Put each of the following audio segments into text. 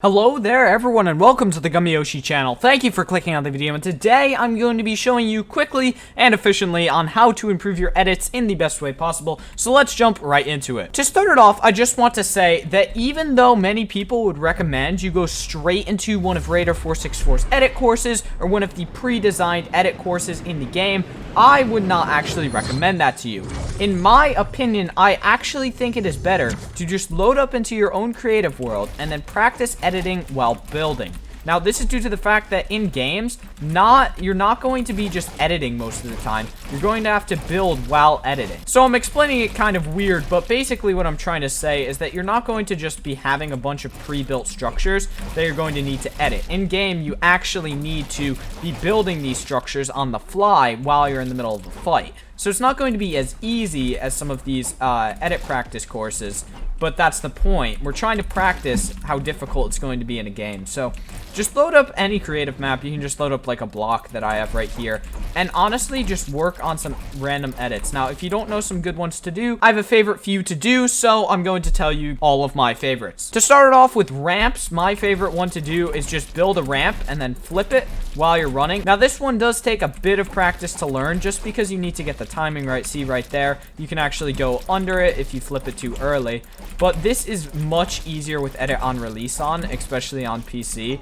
Hello there everyone and welcome to the Gummy Yoshi channel. Thank you for clicking on the video, and today I'm going to be showing you quickly and efficiently on how to improve your edits in the best way possible. So let's jump right into it. To start it off, I just want to say that even though many people would recommend you go straight into one of Raider464's edit courses or one of the pre-designed edit courses in the game, I would not actually recommend that to you. In my opinion, I actually think it is better to just load up into your own creative world and then practice editing while building. Now, this is due to the fact that in games, you're not going to be just editing most of the time. You're going to have to build while editing. So I'm explaining it kind of weird, but basically what I'm trying to say is that you're not going to just be having a bunch of pre-built structures that you're going to need to edit. In game, you actually need to be building these structures on the fly while you're in the middle of a fight. So it's not going to be as easy as some of these edit practice courses, but that's the point. We're trying to practice how difficult it's going to be in a game. So just load up any creative map. You can just load up like a block that I have right here. And honestly, just work on some random edits. Now, if you don't know some good ones to do, I have a favorite few to do, so I'm going to tell you all of my favorites. To start it off with ramps, my favorite one to do is just build a ramp and then flip it while you're running. Now, this one does take a bit of practice to learn just because you need to get the timing right. See right there, you can actually go under it if you flip it too early. But this is much easier with edit on release on, especially on PC.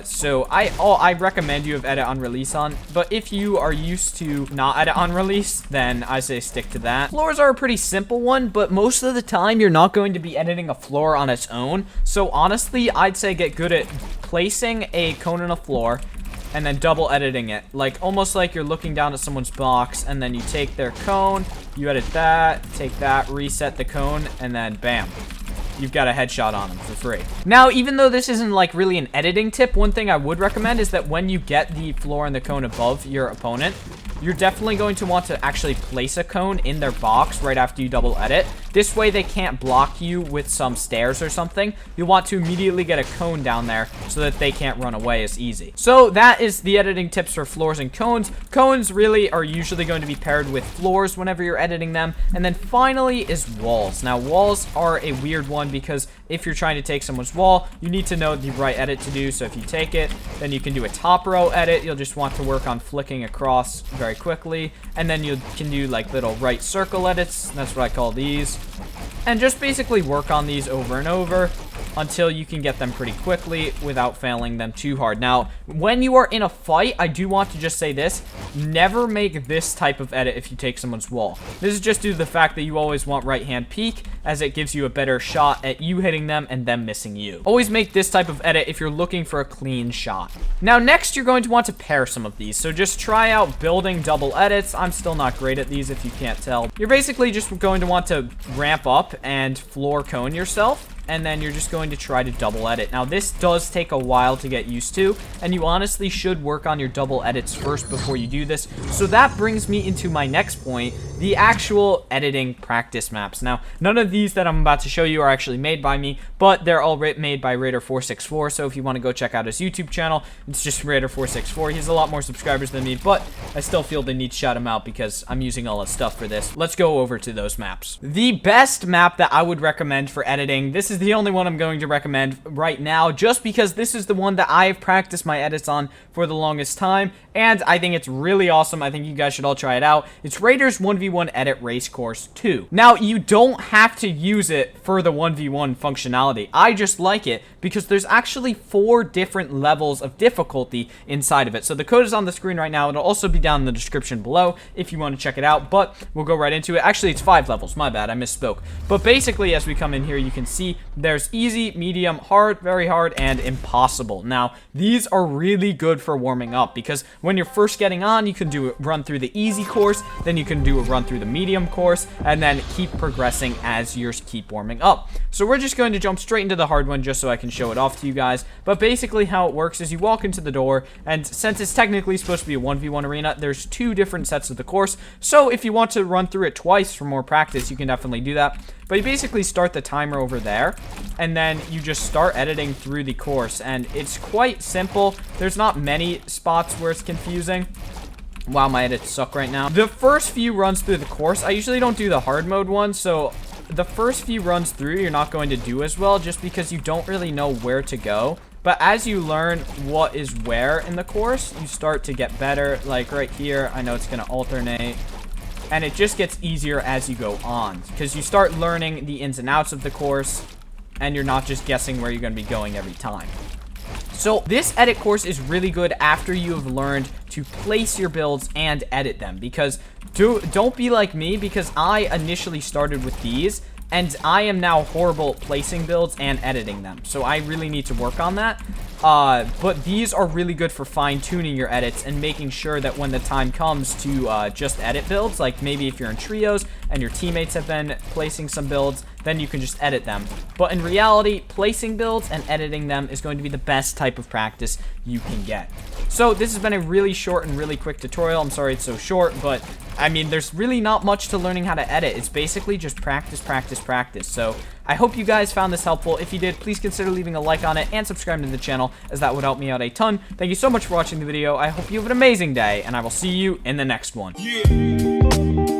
So I recommend you have edit on release on, but if you are used to not edit on release, then I say stick to that. Floors are a pretty simple one, but most of the time you're not going to be editing a floor on its own. So honestly, I'd say get good at placing a cone on a floor and then double editing it, like almost like you're looking down at someone's box, and then you take their cone, you edit that, take that, reset the cone, and then bam, you've got a headshot on them for free. Now, even though this isn't like really an editing tip, one thing I would recommend is that when you get the floor and the cone above your opponent, you're definitely going to want to actually place a cone in their box right after you double edit. This way they can't block you with some stairs or something. You want to immediately get a cone down there so that they can't run away as easy. So that is the editing tips for floors and cones. Cones really are usually going to be paired with floors whenever you're editing them. And then finally is walls. Now, walls are a weird one because if you're trying to take someone's wall, you need to know the right edit to do. So if you take it, then you can do a top row edit. You'll just want to work on flicking across very quickly, and then you can do like little right circle edits. That's what I call these, and just basically work on these over and over until you can get them pretty quickly without failing them too hard. Now, when you are in a fight, I do want to just say this: never make this type of edit if you take someone's wall. This is just due to the fact that you always want right hand peek, as it gives you a better shot at you hitting them and them missing you. Always make this type of edit if you're looking for a clean shot. Now, next you're going to want to pair some of these. So just try out building double edits. I'm still not great at these if you can't tell. You're basically just going to want to ramp up and floor cone yourself, and then you're just going to try to double edit. Now, this does take a while to get used to, and you honestly should work on your double edits first before you do this. So that brings me into my next point, the actual editing practice maps. Now, none of these that I'm about to show you are actually made by me, but they're all made by Raider464, so if you want to go check out his YouTube channel, it's just Raider464. He has a lot more subscribers than me, but I still feel the need to shout him out because I'm using all his stuff for this. Let's go over to those maps. The best map that I would recommend for editing, this is the only one I'm going to recommend right now, just because this is the one that I've practiced my edits on for the longest time, and I think it's really awesome. I think you guys should all try it out. It's Raider's 1v1 Edit Race Course 2. Now, you don't have to use it for the 1v1 functionality. I just like it because there's actually 4 different levels of difficulty inside of it. So the code is on the screen right now. It'll also be down in the description below if you want to check it out, but we'll go right into it. Actually, it's 5 levels. My bad, I misspoke. But basically, as we come in here, you can see there's easy, medium, hard, very hard, and impossible. Now, these are really good for warming up because when you're first getting on, you can do a run through the easy course, then you can do a run through the medium course, and then keep progressing as you keep warming up. So we're just going to jump straight into the hard one just so I can show it off to you guys. But basically how it works is you walk into the door, and since it's technically supposed to be a 1v1 arena, there's 2 different sets of the course. So if you want to run through it twice for more practice, you can definitely do that. But you basically start the timer over there, and then you just start editing through the course, and it's quite simple. There's not many spots where it's confusing. Wow, my edits suck right now. The first few runs through the course, I usually don't do the hard mode one, so the first few runs through, you're not going to do as well just because you don't really know where to go. But as you learn what is where in the course, you start to get better. Like right here, I know it's going to alternate. And it just gets easier as you go on because you start learning the ins and outs of the course and you're not just guessing where you're going to be going every time. So this edit course is really good after you have learned to place your builds and edit them, because don't be like me, because I initially started with these and I am now horrible at placing builds and editing them. So I really need to work on that. But these are really good for fine-tuning your edits and making sure that when the time comes to just edit builds, like maybe if you're in trios and your teammates have been placing some builds, then you can just edit them. But in reality, placing builds and editing them is going to be the best type of practice you can get. So this has been a really short and really quick tutorial. I'm sorry it's so short, but I mean, there's really not much to learning how to edit. It's basically just practice, practice, practice. So I hope you guys found this helpful. If you did, please consider leaving a like on it and subscribing to the channel, as that would help me out a ton. Thank you so much for watching the video. I hope you have an amazing day, and I will see you in the next one. Yeah.